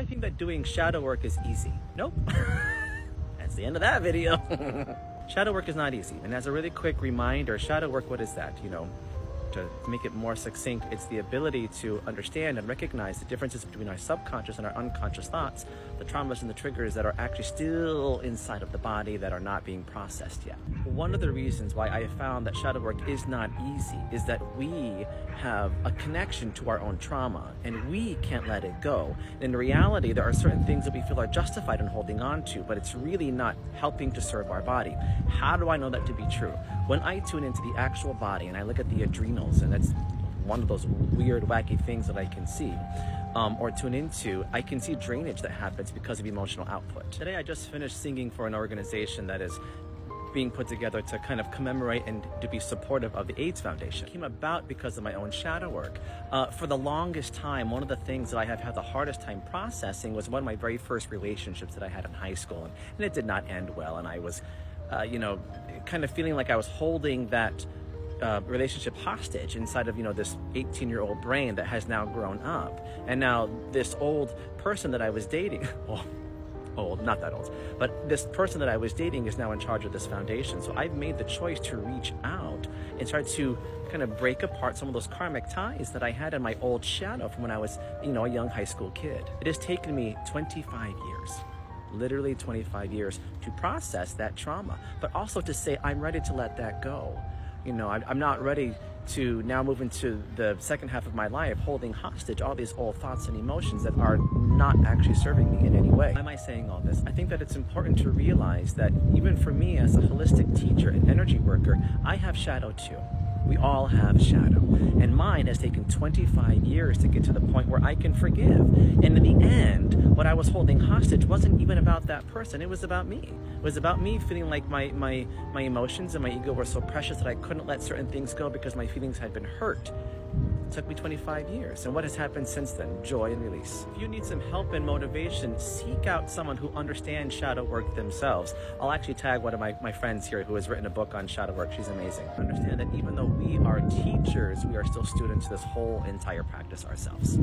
I think that doing shadow work is easy. Nope. That's the end of that video. Shadow work is not easy. And as a really quick reminder, shadow work, what is that? To make it more succinct, it's the ability to understand and recognize the differences between our subconscious and our unconscious thoughts, the traumas and the triggers that are actually still inside of the body that are not being processed yet. One of the reasons why I have found that shadow work is not easy is that we have a connection to our own trauma and we can't let it go. In reality, there are certain things that we feel are justified in holding on to, but it's really not helping to serve our body. How do I know that to be true? When I tune into the actual body and I look at the adrenals, and that's one of those weird, wacky things that I can see, or tune into, I can see drainage that happens because of emotional output. Today I just finished singing for an organization that is being put together to kind of commemorate and to be supportive of the AIDS Foundation. It came about because of my own shadow work. For the longest time, one of the things that I have had the hardest time processing was one of my very first relationships that I had in high school, and it did not end well, and I was kind of feeling like I was holding that relationship hostage inside of, this 18-year-old brain that has now grown up. And now this old person that I was dating, well, old, not that old, but this person that I was dating is now in charge of this foundation. So I've made the choice to reach out and start to kind of break apart some of those karmic ties that I had in my old shadow from when I was, a young high school kid. It has taken me 25 years. Literally 25 years to process that trauma, but also to say I'm ready to let that go. I'm not ready to now move into the second half of my life holding hostage all these old thoughts and emotions that are not actually serving me in any way. Why am I saying all this? I think that it's important to realize that even for me as a holistic teacher and energy worker, I have shadow too. We all have shadow, and mine has taken 25 years to get to the point where I can forgive. And in the end, what I was holding hostage wasn't even about that person, it was about me. It was about me feeling like my emotions and my ego were so precious that I couldn't let certain things go because my feelings had been hurt. It took me 25 years, and what has happened since then? Joy and release. If you need some help and motivation, seek out someone who understands shadow work themselves. I'll actually tag one of my friends here who has written a book on shadow work. She's amazing. Understand that even though we are teachers, we are still students of this whole entire practice ourselves.